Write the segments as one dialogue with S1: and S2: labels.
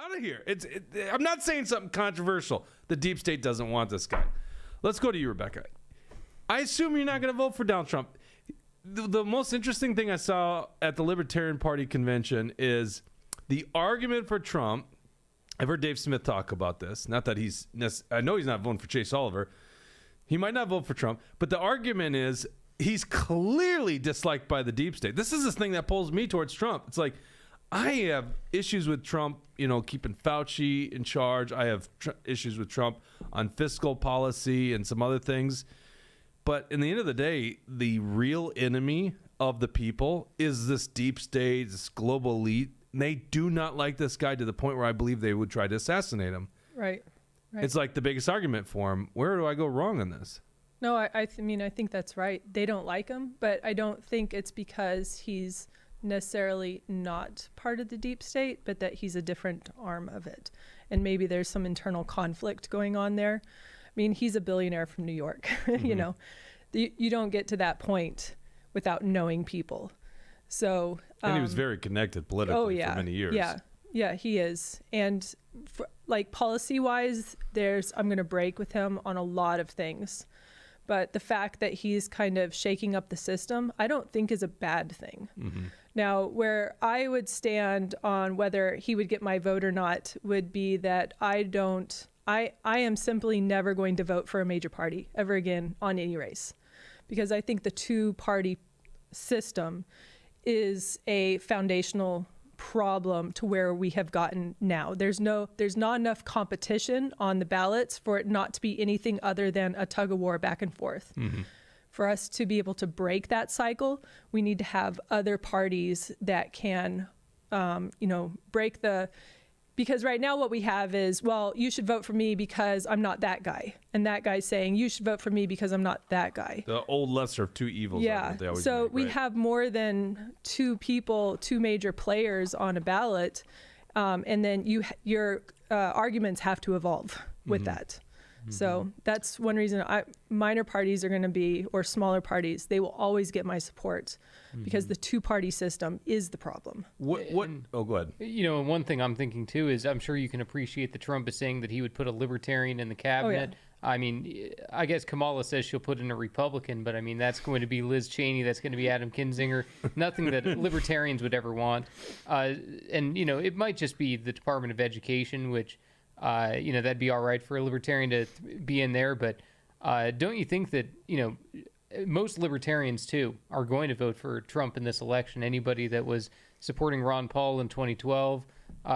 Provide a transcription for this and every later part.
S1: out of here. I'm not saying something controversial. The deep state doesn't want this guy. Let's go to you, Rebecca. I assume you're not going to vote for Donald Trump. The most interesting thing I saw at the Libertarian Party convention is the argument for Trump. I've heard Dave Smith talk about this. Not that I know he's not voting for Chase Oliver. He might not vote for Trump, but the argument is he's clearly disliked by the deep state. This is this thing that pulls me towards Trump. It's like, I have issues with Trump, keeping Fauci in charge. I have issues with Trump on fiscal policy and some other things. But in the end of the day, the real enemy of the people is this deep state, this global elite. And they do not like this guy to the point where I believe they would try to assassinate him.
S2: Right.
S1: It's like the biggest argument for him. Where do I go wrong on this?
S2: No, I think that's right. They don't like him, but I don't think it's because he's necessarily not part of the deep state, but that he's a different arm of it. And maybe there's some internal conflict going on there. I mean, he's a billionaire from New York. Mm-hmm. You don't get to that point without knowing people. So,
S1: and he was very connected politically for many years.
S2: Yeah, he is. And policy-wise, I'm going to break with him on a lot of things. But the fact that he's kind of shaking up the system, I don't think is a bad thing. Mm-hmm. Now, where I would stand on whether he would get my vote or not would be that I am simply never going to vote for a major party ever again on any race. Because I think the two-party system is a foundational problem to where we have gotten now. There's not enough competition on the ballots for it not to be anything other than a tug of war back and forth. Mm-hmm. For us to be able to break that cycle, we need to have other parties that can, break because right now what we have is, well, you should vote for me because I'm not that guy. And that guy's saying, you should vote for me because I'm not that guy.
S1: The old lesser of two evils.
S2: Yeah. So we have more than two major players on a ballot. And then your arguments have to evolve with that. Mm-hmm. So that's one reason minor parties are going to be, or smaller parties, they will always get my support because the two-party system is the problem.
S1: Oh, go ahead.
S3: And one thing I'm thinking too is I'm sure you can appreciate that Trump is saying that he would put a libertarian in the cabinet. Oh, yeah. I mean, I guess Kamala says she'll put in a Republican, but I mean, that's going to be Liz Cheney. That's going to be Adam Kinzinger. Nothing that libertarians would ever want. It might just be the Department of Education, which, that'd be all right for a libertarian to be in there. But don't you think that, most libertarians, too, are going to vote for Trump in this election? Anybody that was supporting Ron Paul in 2012,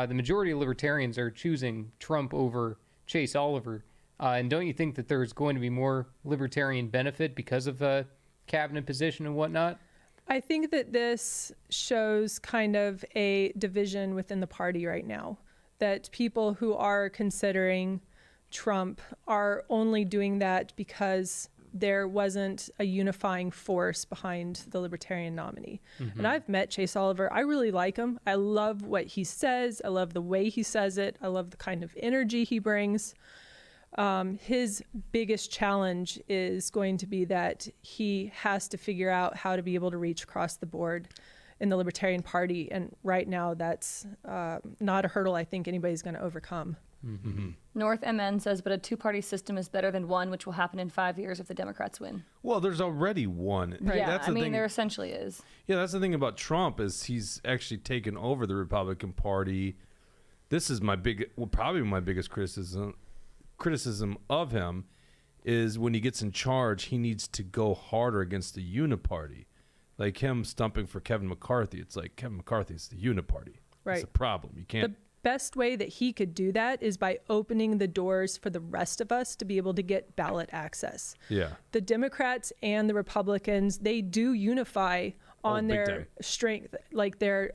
S3: the majority of libertarians are choosing Trump over Chase Oliver. And don't you think that there's going to be more libertarian benefit because of the cabinet position and whatnot?
S2: I think that this shows kind of a division within the party right now, that people who are considering Trump are only doing that because there wasn't a unifying force behind the Libertarian nominee. Mm-hmm. And I've met Chase Oliver. I really like him. I love what he says. I love the way he says it. I love the kind of energy he brings. His biggest challenge is going to be that he has to figure out how to be able to reach across the board in the Libertarian Party. And right now, that's not a hurdle I think anybody's going to overcome.
S4: Mm-hmm. North MN says, but a two-party system is better than one, which will happen in 5 years if the Democrats win.
S1: Well, there's already one.
S4: Right. Yeah, that's the thing. There essentially is.
S1: Yeah, that's the thing about Trump is he's actually taken over the Republican Party. This is probably my biggest criticism of him is when he gets in charge, he needs to go harder against the uniparty. Like him stumping for Kevin McCarthy. It's like Kevin McCarthy's the uniparty.
S2: Right.
S1: It's a problem. You can't.
S2: The best way that he could do that is by opening the doors for the rest of us to be able to get ballot access.
S1: Yeah.
S2: The Democrats and the Republicans, they do unify on their strength, like their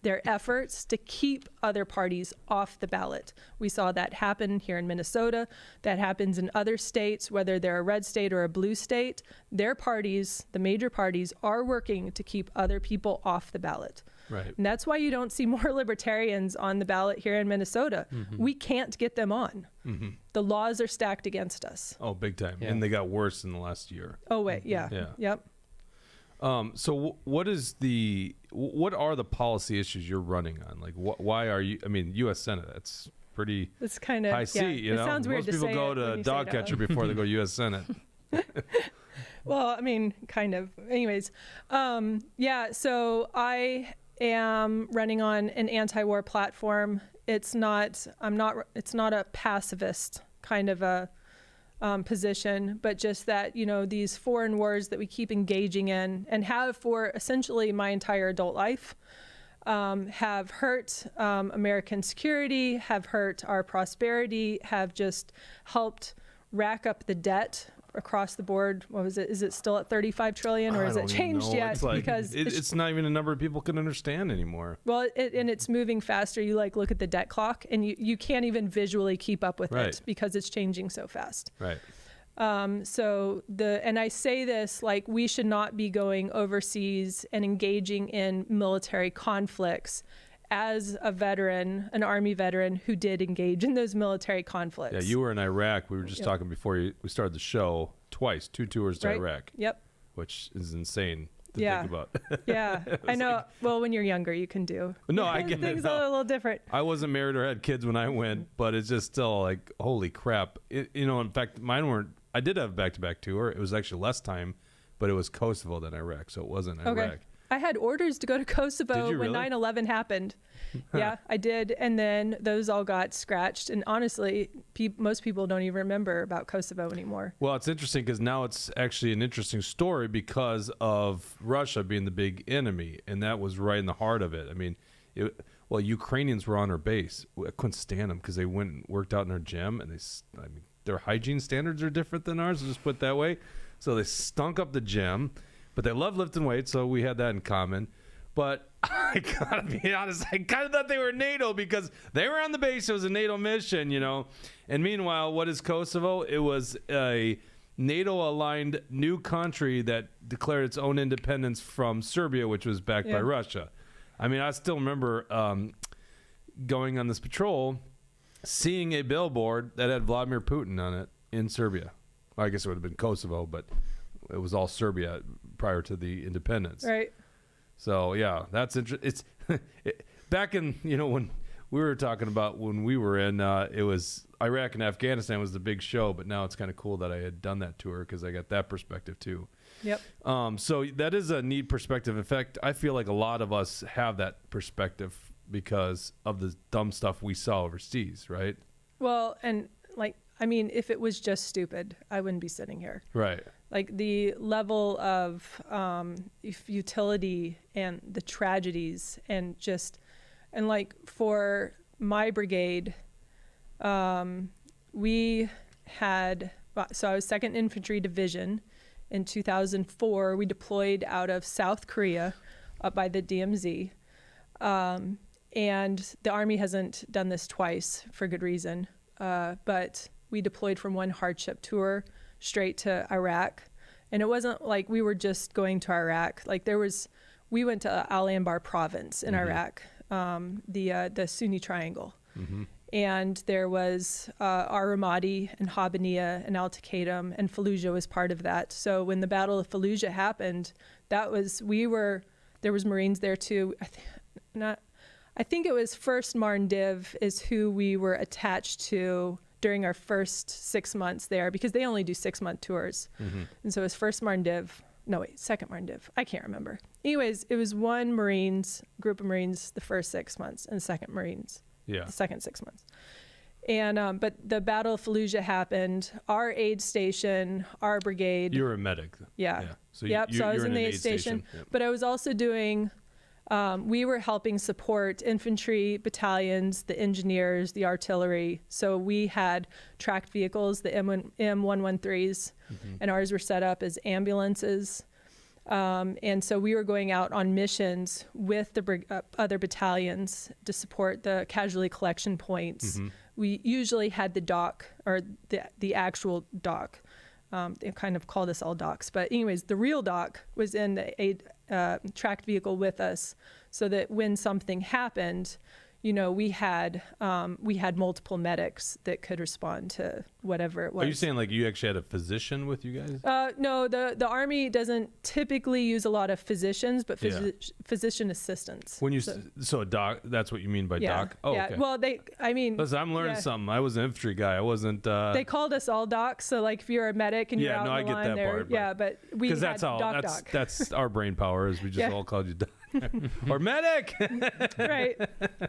S2: efforts to keep other parties off the ballot. We saw that happen here in Minnesota. That happens in other states, whether they're a red state or a blue state. Their parties, the major parties, are working to keep other people off the ballot.
S1: Right.
S2: And that's why you don't see more libertarians on the ballot here in Minnesota. Mm-hmm. We can't get them on. Mm-hmm. The laws are stacked against us.
S1: Oh, big time. Yeah. And they got worse in the last year.
S2: Oh, wait. Yeah. Yep.
S1: What are the policy issues you're running on? Like, why are you? I mean, U.S. Senate. That's pretty.
S2: It's kind of
S1: high seat. You know,
S2: sounds weird
S1: most people
S2: to say
S1: go
S2: it
S1: to
S2: when you say
S1: dog
S2: it out
S1: catcher
S2: loud.
S1: before they go U.S. Senate.
S2: Well, I mean, kind of. Anyways, so I am running on an anti-war platform. It's not a pacifist kind of a position, but just that, these foreign wars that we keep engaging in and have for essentially my entire adult life have hurt American security, have hurt our prosperity, have just helped rack up the debt across the board. What was it? Is it still at 35 trillion or has it changed yet?
S1: It's like,
S2: because
S1: it's not even a number people can understand anymore.
S2: Well, and it's moving faster. You look at the debt clock and you can't even visually keep up with it because it's changing so fast.
S1: Right.
S2: And I say this, like, we should not be going overseas and engaging in military conflicts as a veteran, an Army veteran who did engage in those military conflicts.
S1: Yeah, you were in Iraq. We were just talking before we started the show twice, 2 tours to Iraq.
S2: Yep.
S1: Which is insane to think about.
S2: Yeah, I know. Well, when you're younger, you can do.
S1: No, I get it.
S2: Things are a little different.
S1: I wasn't married or had kids when I went, but it's just still like, holy crap. In fact, mine weren't. I did have a back-to-back tour. It was actually less time, but it was Kosovo than Iraq, so it wasn't Iraq.
S2: I had orders to go to Kosovo when
S1: really?
S2: 9/11 happened. Yeah, I did. And then those all got scratched. And honestly, most people don't even remember about Kosovo anymore.
S1: Well, it's interesting because now it's actually an interesting story because of Russia being the big enemy. And that was right in the heart of it. I mean, Ukrainians were on our base. I couldn't stand them because they went and worked out in our gym. And their hygiene standards are different than ours, just put it that way. So they stunk up the gym. But they love lifting weights, so we had that in common. But I gotta be honest, I kind of thought they were NATO because they were on the base. It was a NATO mission, And meanwhile, what is Kosovo? It was a NATO-aligned new country that declared its own independence from Serbia, which was backed by Russia. I mean, I still remember going on this patrol, seeing a billboard that had Vladimir Putin on it in Serbia. Well, I guess it would have been Kosovo, but it was all Serbia prior to the independence.
S2: Right.
S1: So yeah, that's interesting. Back in, when we were talking about when we were in, it was Iraq and Afghanistan was the big show, but now it's kind of cool that I had done that tour because I got that perspective too.
S2: Yep.
S1: So that is a neat perspective. In fact, I feel like a lot of us have that perspective because of the dumb stuff we saw overseas, right?
S2: Well, and if it was just stupid, I wouldn't be sitting here.
S1: Right.
S2: Like the level of futility and the tragedies and for my brigade, we had, so I was 2nd Infantry Division. In 2004, we deployed out of South Korea up by the DMZ. And the Army hasn't done this twice for good reason. But we deployed from one hardship tour straight to Iraq. And it wasn't like we were just going to Iraq. We went to Al Anbar province in Iraq, the Sunni Triangle. Mm-hmm. And there was Ar-Ramadi and Habaniya and Al-Taqaddum, and Fallujah was part of that. So when the Battle of Fallujah happened, there was Marines there too. I think it was 1st Marne Div is who we were attached to during our first 6 months there, because they only do 6-month tours. Mm-hmm. And so it was 1st Marne Div. No, wait, 2nd Marne Div. I can't remember. Anyways, it was one group of Marines the first 6 months, and 2nd Marines the second 6 months. And but the Battle of Fallujah happened. Our aid station, our brigade.
S1: You were a medic.
S2: Yeah.
S1: So
S2: so I was in the aid station. Yep. But I was also doing. We were helping support infantry battalions, the engineers, the artillery. So we had tracked vehicles, the M113s, and ours were set up as ambulances. And so we were going out on missions with the other battalions to support the casualty collection points. Mm-hmm. We usually had the dock, or the actual dock. They kind of call this all docks. But anyways, the real dock was in a tracked vehicle with us, so that when something happened, we had multiple medics that could respond to whatever it was.
S1: Are you saying like you actually had a physician with you guys?
S2: No, the Army doesn't typically use a lot of physicians, but
S1: Yeah.
S2: physician assistants.
S1: When you so a doc, that's what you mean by doc? Oh,
S2: yeah.
S1: okay.
S2: Well,
S1: Listen, I'm learning something. I was an infantry guy. I wasn't.
S2: They called us all docs. So like if you're a medic and you're out
S1: no,
S2: in
S1: I
S2: the
S1: get
S2: line
S1: that
S2: there,
S1: part,
S2: but we had
S1: that's all.
S2: doc.
S1: That's our brain power. Is we just
S2: Yeah.
S1: all called you doc or medic.
S2: Right.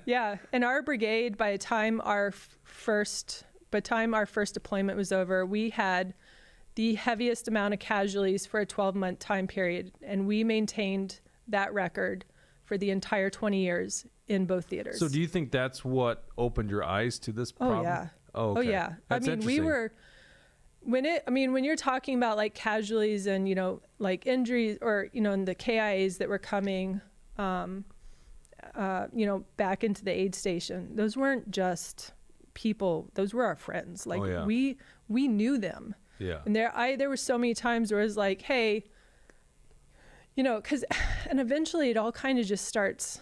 S2: Yeah. And our brigade, by the time our first deployment was over, we had the heaviest amount of casualties for a 12-month time period, and we maintained that record for the entire 20 years in both theaters.
S1: So do you think that's what opened your eyes to this problem?
S2: Oh yeah.
S1: Oh, okay.
S2: Oh yeah.
S1: That's
S2: we
S1: interesting.
S2: were when you're talking about like casualties and like injuries or in the KIAs that were coming back into the aid station, those weren't just people, those were our friends. Like we knew them.
S1: Yeah.
S2: And there were so many times where it was like, hey, and eventually it all kind of just starts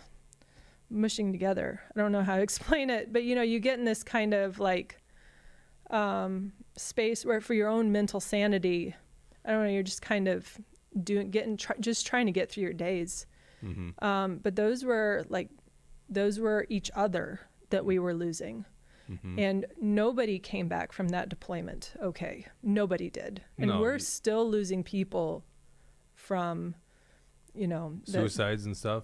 S2: mushing together. I don't know how to explain it, but you get in this kind of like space where for your own mental sanity, I don't know, you're just kind of just trying to get through your days.
S1: Mm-hmm.
S2: But those were each other that we were losing.
S1: Mm-hmm.
S2: And nobody came back from that deployment. Okay. Nobody did. And we're still losing people from,
S1: suicides and stuff.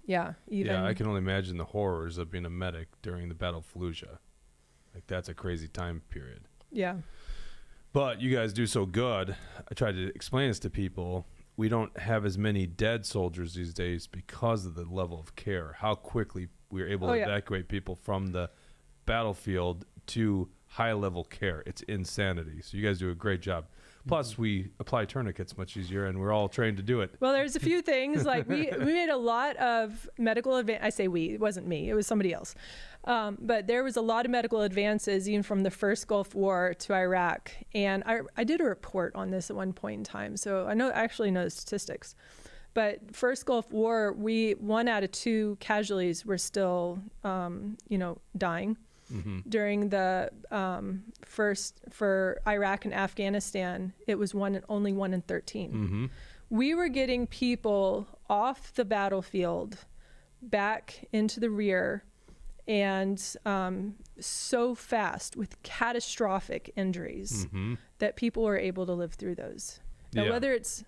S2: Yeah.
S1: Yeah, I can only imagine the horrors of being a medic during the Battle of Fallujah. Like that's a crazy time period.
S2: Yeah.
S1: But you guys do so good. I try to explain this to people. We don't have as many dead soldiers these days because of the level of care. How quickly we were able to evacuate people from the battlefield to high level care. It's insanity. So you guys do a great job. Plus we apply tourniquets much easier and we're all trained to do it.
S2: Well, there's a few things like we made a lot of medical I say we, it wasn't me, it was somebody else. But there was a lot of medical advances even from the first Gulf War to Iraq. And I did a report on this at one point in time. So I actually know the statistics. But first Gulf War, 1 out of 2 casualties were still, dying. Mm-hmm. During the first for Iraq and Afghanistan, it was only 1 in 13.
S1: Mm-hmm.
S2: We were getting people off the battlefield back into the rear, and so fast with catastrophic injuries that people were able to live through those. Now, whether it's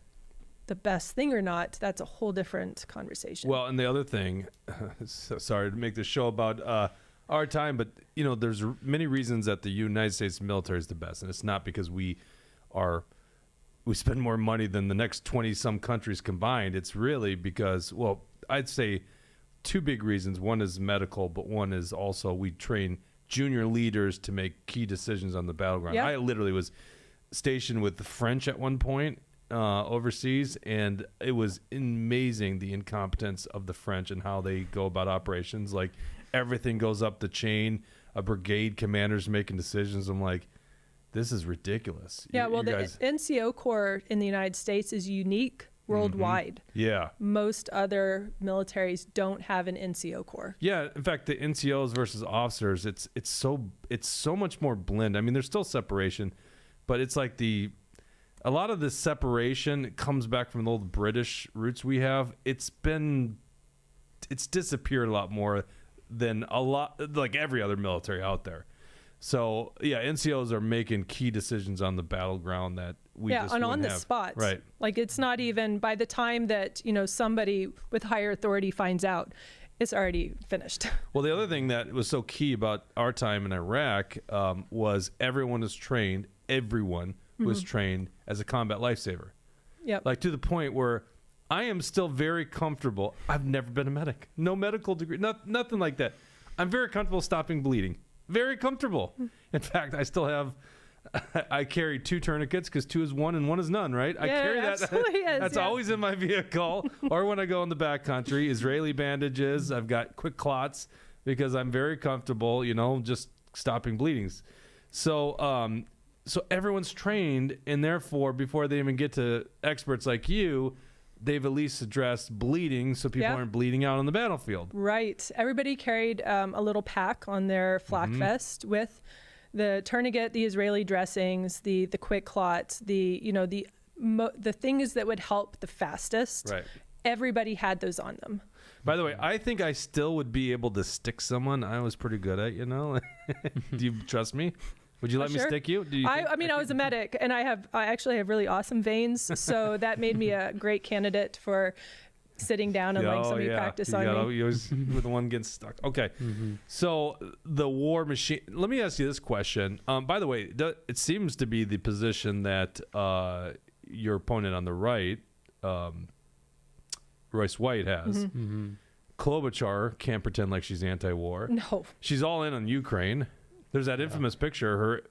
S2: the best thing or not, that's a whole different conversation.
S1: Well, and the other thing, sorry to make this show about our time, but there's many reasons that the United States military is the best, and it's not because we spend more money than the next 20 some countries combined. It's really because, well, I'd say 2 big reasons. One is medical, but one is also we train junior leaders to make key decisions on the battleground.
S2: Yep.
S1: I literally was stationed with the French at one point overseas, and it was amazing the incompetence of the French and how they go about operations. Like everything goes up the chain. A brigade commander's making decisions. I'm like, this is ridiculous.
S2: Yeah, well, the NCO Corps in the United States is unique worldwide.
S1: Yeah.
S2: Most other militaries don't have an NCO Corps.
S1: Yeah, in fact, the NCOs versus officers, it's so much more blend. I mean, there's still separation, but it's like a lot of this separation comes back from the old British roots we have. It's disappeared a lot more than like every other military out there. So yeah, NCOs are making key decisions on the battleground that we just
S2: and
S1: wouldn't
S2: on the
S1: have.
S2: spot.
S1: Right.
S2: Like it's not even by the time that somebody with higher authority finds out, it's already finished.
S1: Well, the other thing that was so key about our time in Iraq was everyone was trained. Everyone was trained as a combat lifesaver.
S2: Yep.
S1: Like to the point where I am still very comfortable. I've never been a medic. No medical degree. Nothing like that. I'm very comfortable stopping bleeding. Very comfortable. In fact, I still have. I carry 2 tourniquets because 2 is 1 and 1 is none. Right? I carry that. That's always in my vehicle, or when I go in the backcountry. Israeli bandages. I've got quick clots because I'm very comfortable. Just stopping bleedings. So everyone's trained, and therefore, before they even get to experts like you, they've at least addressed bleeding so people
S2: Yeah.
S1: aren't bleeding out on the battlefield.
S2: Right. Everybody carried a little pack on their flak vest with the tourniquet, the Israeli dressings, the quick clot, the things that would help the fastest.
S1: Right.
S2: Everybody had those on them.
S1: By the way, I think I still would be able to stick someone. I was pretty good at, Do you trust me? Would you let me
S2: Sure.
S1: stick you? Do you
S2: I mean, I was a medic, and I actually have really awesome veins, so that made me a great candidate for sitting down and letting somebody practice on me.
S1: You always with the one getting stuck. Okay, so the war machine. Let me ask you this question. By the way, it seems to be the position that your opponent on the right, Royce White, has. Klobuchar can't pretend like she's anti-war.
S2: No.
S1: She's all in on Ukraine. There's that infamous picture of her.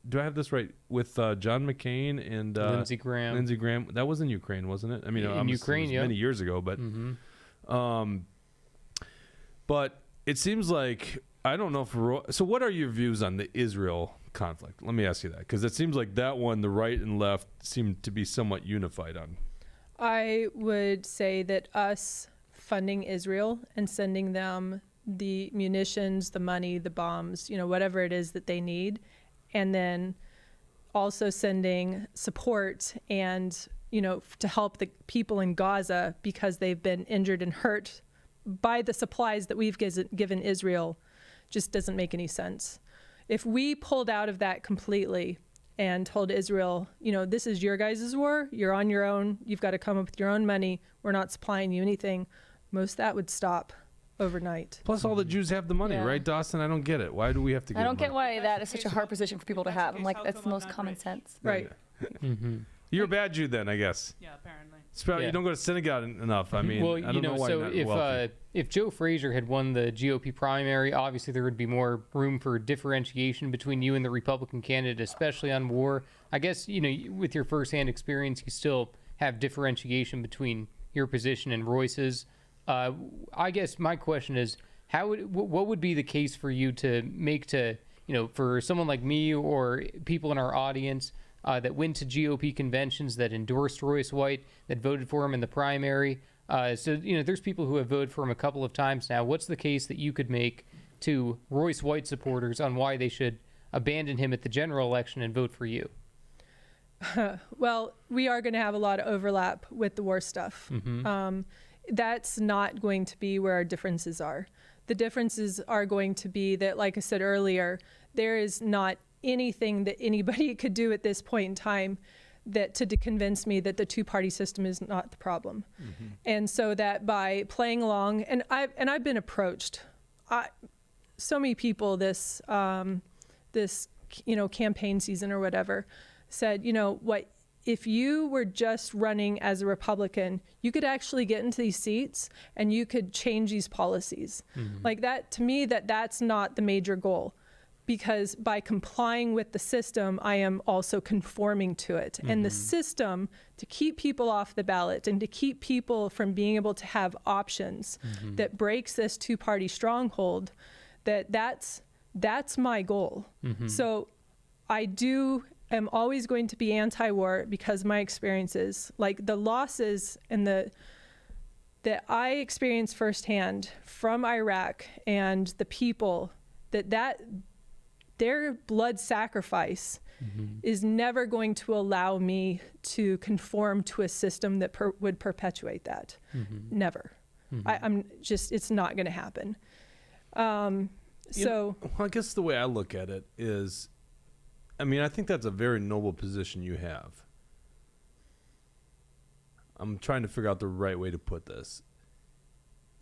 S1: Do I have this right? With John McCain and
S3: Lindsey Graham.
S1: Lindsey Graham. That was in Ukraine, wasn't it? I mean,
S3: In
S1: obviously
S3: Ukraine,
S1: it was
S3: yeah.
S1: many years ago, but it seems like I don't know if. So, what are your views on the Israel conflict? Let me ask you that, because it seems like that one, the right and left, seem to be somewhat unified on.
S2: I would say that us funding Israel and sending them the munitions, the money, the bombs, whatever it is that they need, and then also sending support and, to help the people in Gaza because they've been injured and hurt by the supplies that we've given Israel just doesn't make any sense. If we pulled out of that completely and told Israel, this is your guys' war, you're on your own, you've got to come up with your own money, we're not supplying you anything, most of that would stop overnight.
S1: Plus, all the Jews have the money,
S4: Yeah.
S1: right, Dawson? I don't get it. Why do we have to?
S4: I don't get
S1: money?
S4: why that is such a hard position for people to have. I'm like, that's the most common sense.
S2: Right.
S1: You're a bad Jew then, I guess.
S5: Yeah, apparently.
S1: It's probably,
S3: Yeah.
S1: You don't go to synagogue enough. I mean,
S3: Well,
S1: I don't know why
S3: so
S1: you're not wealthy.
S3: if Joe Frazier had won the GOP primary, obviously there would be more room for differentiation between you and the Republican candidate, especially on war. I guess, with your firsthand experience, you still have differentiation between your position and Royce's. I guess my question is, what would be the case for you to make to, for someone like me or people in our audience that went to GOP conventions, that endorsed Royce White, that voted for him in the primary? So there's people who have voted for him a couple of times now. What's the case that you could make to Royce White supporters on why they should abandon him at the general election and vote for you?
S2: Well, we are going to have a lot of overlap with the war stuff. That's not going to be where our differences are. The differences are going to be that, like I said earlier, there is not anything that anybody could do at this point in time to convince me that the two-party system is not the problem. And so that by playing along, and I've been approached, so many people this campaign season or whatever said, what, if you were just running as a Republican, you could actually get into these seats and you could change these policies. Like that, to me, that's not the major goal. Because by complying with the system, I am also conforming to it. And the system, to keep people off the ballot and to keep people from being able to have options that breaks this two-party stronghold, that's my goal. So I am always going to be anti-war because my experiences, like the losses and that I experienced firsthand from Iraq and the people, that their blood sacrifice is never going to allow me to conform to a system that would perpetuate that. Never. I'm just, it's not going to happen.
S1: Well, I guess the way I look at it is, I think that's a very noble position you have. I'm trying to figure out the right way to put this.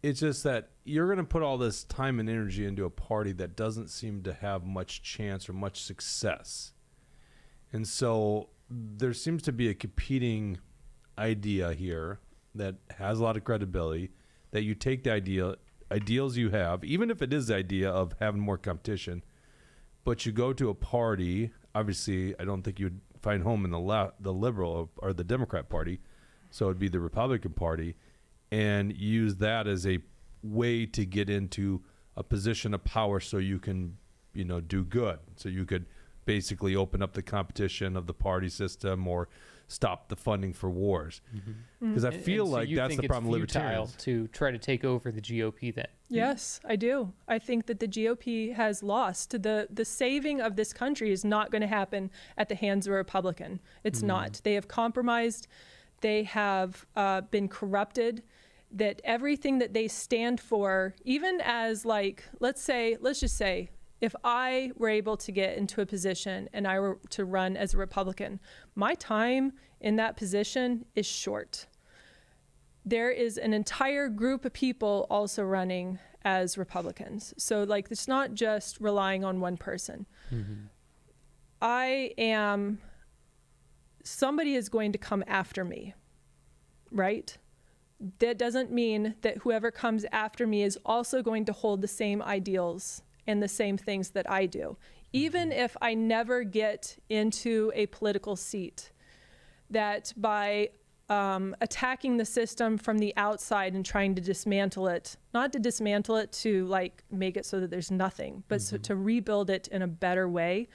S1: It's just that you're going to put all this time and energy into a party that doesn't seem to have much chance or much success. And so there seems to be a competing idea here that has a lot of credibility, that you take the ideals you have, even if it is the idea of having more competition, but you go to a party. Obviously, I don't think you'd find home in the Liberal or the Democrat Party, so it'd be the Republican Party, and use that as a way to get into a position of power so you can, do good. So you could basically open up the competition of the party system or stop the funding for wars. Because I feel
S3: so
S1: like
S3: you
S1: that's
S3: think
S1: the problem with
S3: it's futile
S1: libertarians.
S3: to try to take over the GOP then.
S2: Yes, I do. I think that the GOP has lost. The saving of this country is not going to happen at the hands of a Republican. It's not. They have compromised. They have been corrupted. That everything that they stand for, even as like, let's just say, if I were able to get into a position and I were to run as a Republican, my time in that position is short. There is an entire group of people also running as Republicans. So like, it's not just relying on one person. Somebody is going to come after me, right? That doesn't mean that whoever comes after me is also going to hold the same ideals and the same things that I do. Even if I never get into a political seat, that by attacking the system from the outside and trying to dismantle it, not to dismantle it to like make it so that there's nothing, but so to rebuild it in a better way.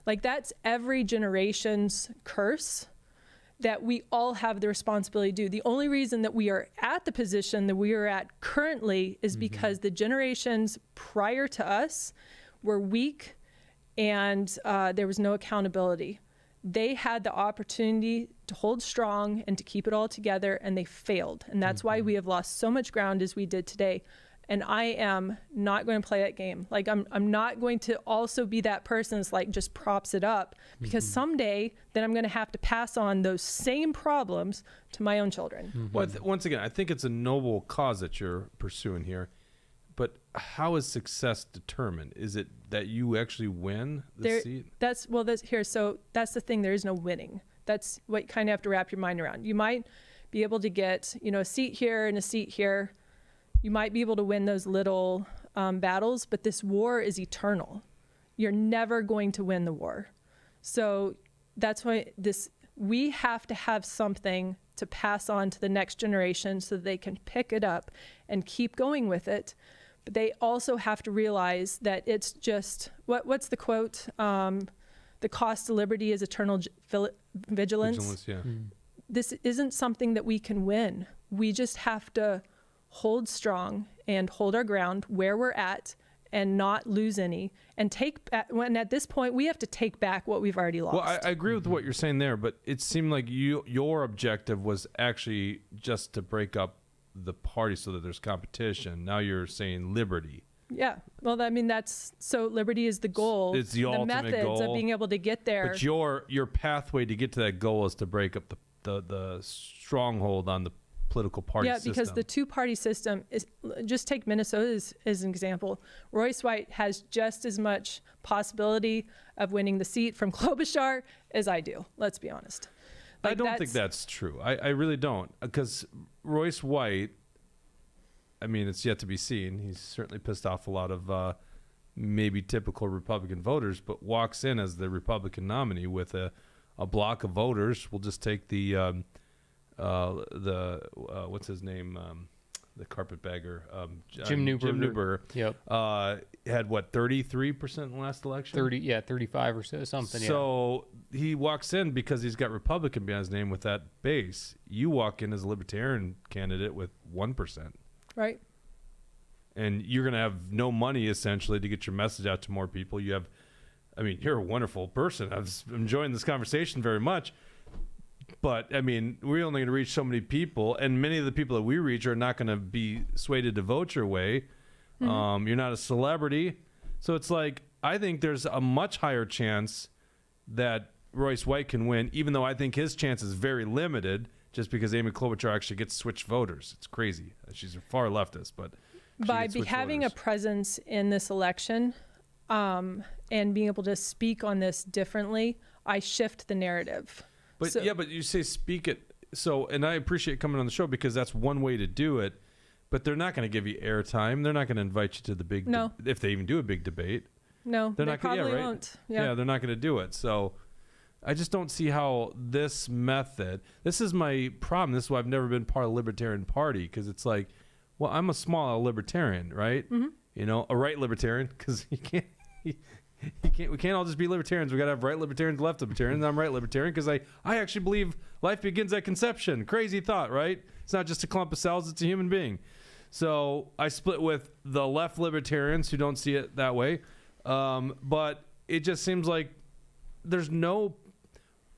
S2: Like that's every generation's curse that we all have the responsibility to do. The only reason that we are at the position that we are at currently is because the generations prior to us were weak and there was no accountability. They had the opportunity to hold strong and to keep it all together, and they failed. And that's why we have lost so much ground as we did today. And I am not going to play that game. Like I'm not going to also be that person that's like just props it up, because someday then I'm going to have to pass on those same problems to my own children.
S1: Well, once again, I think it's a noble cause that you're pursuing here, but how is success determined? Is it that you actually win the seat?
S2: So that's the thing. There is no winning. That's what you kind of have to wrap your mind around. You might be able to get, a seat here and a seat here. You might be able to win those little battles, but this war is eternal. You're never going to win the war. So that's why we have to have something to pass on to the next generation so that they can pick it up and keep going with it. But they also have to realize that it's just, what's the quote? The cost of liberty is eternal vigilance.
S1: Yeah.
S2: This isn't something that we can win. We just have to hold strong and hold our ground where we're at and not lose any, and when at this point we have to take back what we've already lost.
S1: Well, I agree with what you're saying there, but it seemed like your objective was actually just to break up the party so that there's competition. Now you're saying liberty.
S2: Yeah. Well, I mean, liberty is the goal.
S1: It's the ultimate
S2: methods
S1: goal
S2: of being able to get there.
S1: But your pathway to get to that goal is to break up the stronghold on the political party system.
S2: Yeah, because the two-party system is, just take Minnesota as an example. Royce White has just as much possibility of winning the seat from Klobuchar as I do. Let's be honest.
S1: I don't think that's true. I really don't, because Royce White, I mean, it's yet to be seen. He's certainly pissed off a lot of maybe typical Republican voters, but walks in as the Republican nominee with a block of voters. We'll just take the what's his name? The carpetbagger,
S3: Jim Newberger.
S1: Jim Newberger.
S3: Yep.
S1: Had what, 33% in the last election?
S3: 35 or so, something.
S1: So he walks in because he's got Republican behind his name with that base. You walk in as a Libertarian candidate with 1%.
S2: Right.
S1: And you're going to have no money essentially to get your message out to more people. You're a wonderful person. I'm enjoying this conversation very much. But, I mean, we're only going to reach so many people, and many of the people that we reach are not going to be swayed to vote your way. You're not a celebrity. So it's like, I think there's a much higher chance that Royce White can win, even though I think his chance is very limited just because Amy Klobuchar actually gets switched voters. It's crazy. She's a far leftist, but
S2: by having a presence in this election and being able to speak on this differently, I shift the narrative.
S1: But you say speak it. So, and I appreciate coming on the show because that's one way to do it. But they're not going to give you airtime. They're not going to invite you to the big.
S2: No.
S1: If they even do a big debate.
S2: No,
S1: they're
S2: they
S1: not
S2: probably
S1: right?
S2: won't.
S1: Yeah, they're not going to do it. So, I just don't see how this method. This is my problem. This is why I've never been part of the Libertarian Party, because it's like, well, I'm a small libertarian, right? Mm-hmm. A right libertarian, because you can't. we can't all just be libertarians. We got to have right libertarians, left libertarians. And I'm right libertarian because I actually believe life begins at conception. Crazy thought, right? It's not just a clump of cells. It's a human being. So I split with the left libertarians who don't see it that way. But it just seems like there's no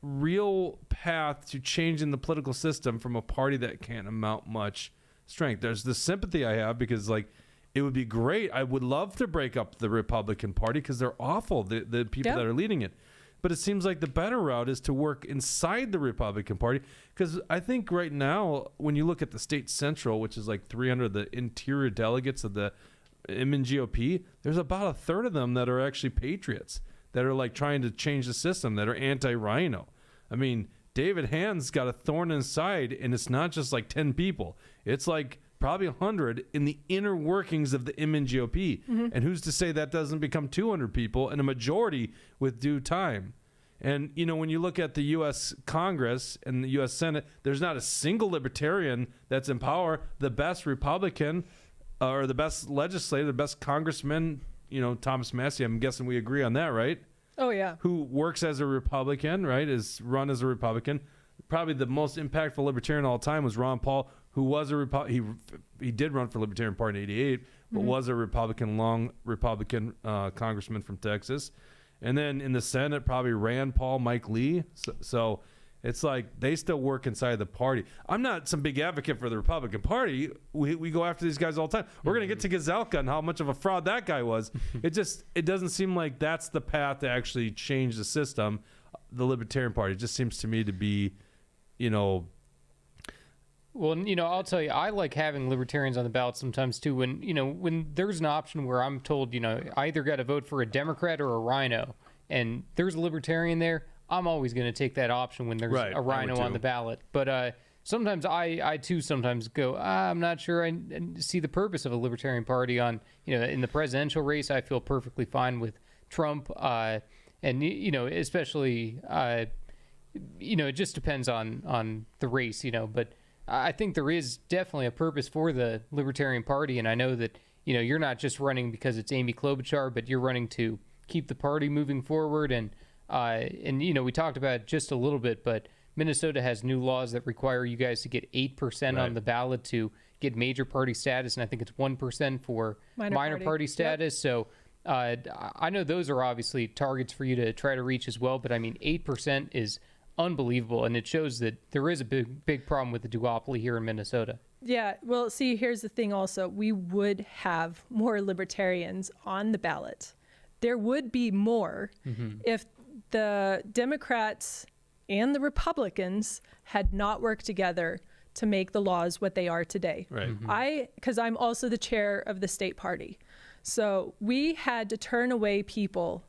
S1: real path to changing the political system from a party that can't amount much strength. There's the sympathy I have because, like, it would be great. I would love to break up the Republican Party because they're awful, the people that are leading it. But it seems like the better route is to work inside the Republican Party because I think right now, when you look at the state central, which is like 300 of the interior delegates of the MN GOP, there's about a third of them that are actually patriots that are like trying to change the system, that are anti-rhino. I mean, David Hand's got a thorn in his side, and it's not just like 10 people. It's like probably 100 in the inner workings of the MN GOP. And who's to say that doesn't become 200 people and a majority with due time? And, you know, when you look at the U.S. Congress and the U.S. Senate, there's not a single libertarian that's in power. The best Republican or the best legislator, the best congressman, you know, Thomas Massey, I'm guessing we agree on that, right?
S2: Oh, yeah.
S1: Who works as a Republican, right, is run as a Republican. Probably the most impactful libertarian of all time was Ron Paul, who was a Republican. He did run for Libertarian Party in '88, but was a Republican, long Republican congressman from Texas. And then in the Senate, probably Rand Paul, Mike Lee. So it's like they still work inside the party. I'm not some big advocate for the Republican Party. We go after these guys all the time. We're going to get to Gazelka and how much of a fraud that guy was. It doesn't seem like that's the path to actually change the system. The Libertarian Party, it just seems to me to be, you know.
S3: Well, you know, I'll tell you, I like having libertarians on the ballot sometimes too. When there's an option where I'm told, you know, I either got to vote for a Democrat or a rhino, and there's a libertarian there, I'm always going to take that option when there's a rhino on the ballot. But sometimes I too sometimes go, I'm not sure I see the purpose of a Libertarian Party on, you know, in the presidential race. I feel perfectly fine with Trump, and you know, especially you know, it just depends on the race, you know. But I think there is definitely a purpose for the Libertarian Party, and I know that, you know, you're not just running because it's Amy Klobuchar, but you're running to keep the party moving forward. And you know, we talked about it just a little bit, but Minnesota has new laws that require you guys to get 8% on the ballot to get major party status, and I think it's 1% for minor party status. So I know those are obviously targets for you to try to reach as well, but I mean, 8% is unbelievable, and it shows that there is a big problem with the duopoly here in Minnesota.
S2: Yeah, well, see, here's the thing also. We would have more libertarians on the ballot. There would be more if the Democrats and the Republicans had not worked together to make the laws what they are today.
S1: Right.
S2: Because I'm also the chair of the state party. So we had to turn away people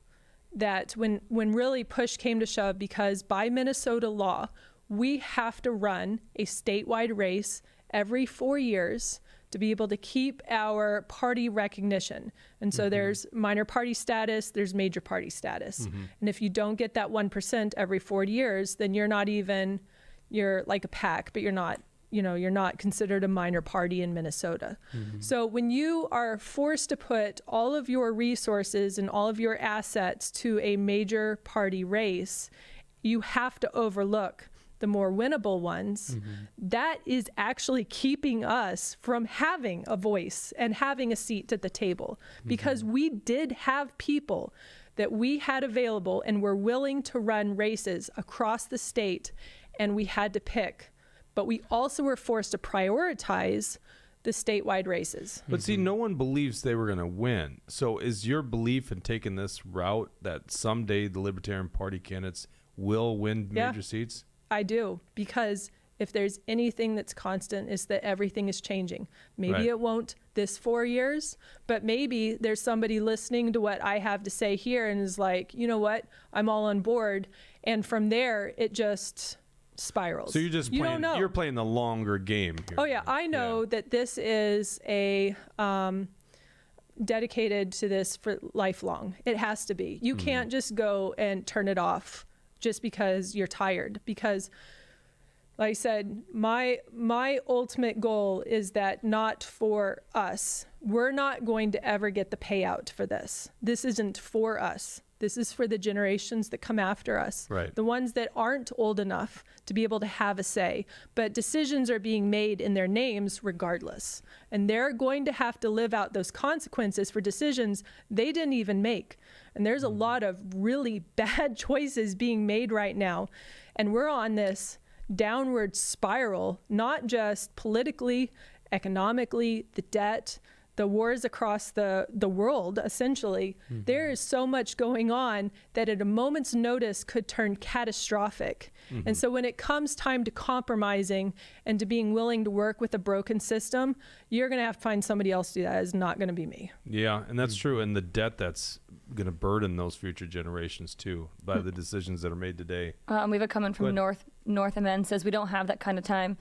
S2: that when really push came to shove, because by Minnesota law, we have to run a statewide race every 4 years to be able to keep our party recognition. And so there's minor party status, there's major party status. And if you don't get that 1% every 4 years, then you're like a PAC, but you're not, you know, you're not considered a minor party in Minnesota. So when you are forced to put all of your resources and all of your assets to a major party race, you have to overlook the more winnable ones. That is actually keeping us from having a voice and having a seat at the table, because we did have people that we had available and were willing to run races across the state, and we had to pick. But we also were forced to prioritize the statewide races.
S1: But see, no one believes they were going to win. So is your belief in taking this route that someday the Libertarian Party candidates will win major seats?
S2: I do, because if there's anything that's constant, is that everything is changing. Maybe it won't this 4 years, but maybe there's somebody listening to what I have to say here and is like, you know what, I'm all on board. And from there, it just spirals.
S1: So you're playing the longer game here.
S2: Oh yeah, I know that this is a dedicated to this for lifelong. It has to be. You can't just go and turn it off just because you're tired, because Like I said, my ultimate goal is that not for us. We're not going to ever get the payout for this. This isn't for us. This is for the generations that come after us.
S1: Right.
S2: The ones that aren't old enough to be able to have a say. But decisions are being made in their names regardless. And they're going to have to live out those consequences for decisions they didn't even make. And there's a lot of really bad choices being made right now. And we're on this downward spiral, not just politically, economically, the debt, the wars across the world, essentially. There is so much going on that at a moment's notice could turn catastrophic. And so when it comes time to compromising and to being willing to work with a broken system, you're going to have to find somebody else to do that. It's not going to be me.
S1: Yeah, and that's true. And the debt that's going to burden those future generations too by the decisions that are made today.
S4: We have a comment from North MN says, we don't have that kind of time.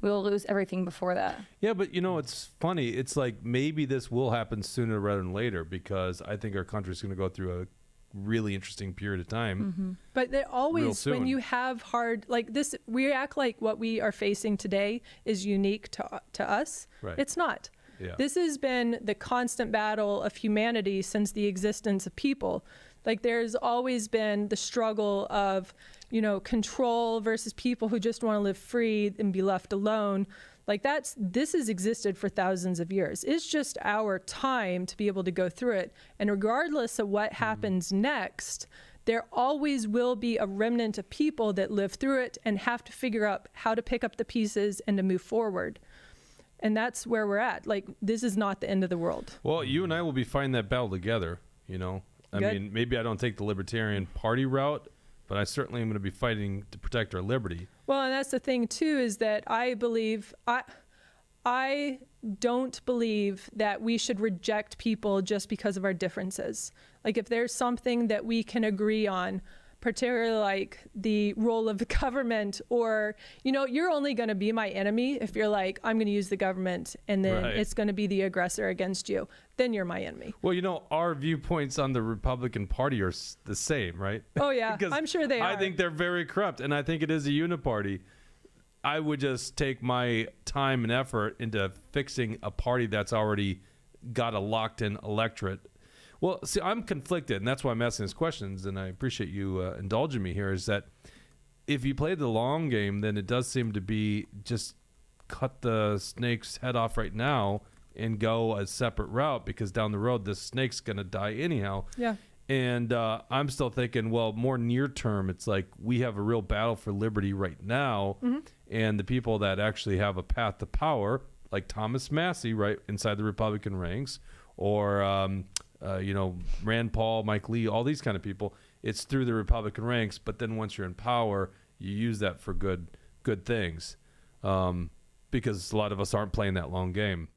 S4: We will lose everything before that.
S1: Yeah, but it's funny. It's like maybe this will happen sooner rather than later, because I think our country's going to go through a really interesting period of time.
S2: But they always,
S1: soon.
S2: when you have hard, like this, we act like what we are facing today is unique to us.
S1: Right.
S2: It's not.
S1: Yeah.
S2: This has been the constant battle of humanity since the existence of people. Like there's always been the struggle of, control versus people who just want to live free and be left alone. Like this has existed for thousands of years. It's just our time to be able to go through it. And regardless of what happens next, there always will be a remnant of people that live through it and have to figure out how to pick up the pieces and to move forward. And that's where we're at. Like, this is not the end of the world.
S1: Well, you and I will be fighting that battle together, I
S2: Good.
S1: mean, maybe I don't take the Libertarian Party route, but I certainly am going to be fighting to protect our liberty.
S2: Well, and that's the thing, too, is that I don't believe that we should reject people just because of our differences. Like, if there's something that we can agree on, particularly like the role of the government, or, you're only going to be my enemy if you're like, I'm going to use the government and then
S1: Right.
S2: it's going to be the aggressor against you. Then you're my enemy.
S1: Well, our viewpoints on the Republican Party are the same, right?
S2: Oh, yeah.
S1: Because
S2: I'm sure they are.
S1: I think they're very corrupt, and I think it is a uniparty. I would just take my time and effort into fixing a party that's already got a locked-in electorate. Well, see, I'm conflicted, and that's why I'm asking these questions, and I appreciate you indulging me here, is that if you play the long game, then it does seem to be just cut the snake's head off right now and go a separate route, because down the road, this snake's going to die anyhow.
S2: Yeah.
S1: And I'm still thinking, well, more near term, it's like we have a real battle for liberty right now, and the people that actually have a path to power, like Thomas Massey, right, inside the Republican ranks, or Rand Paul, Mike Lee, all these kind of people, it's through the Republican ranks. But then once you're in power, you use that for good things, because a lot of us aren't playing that long game.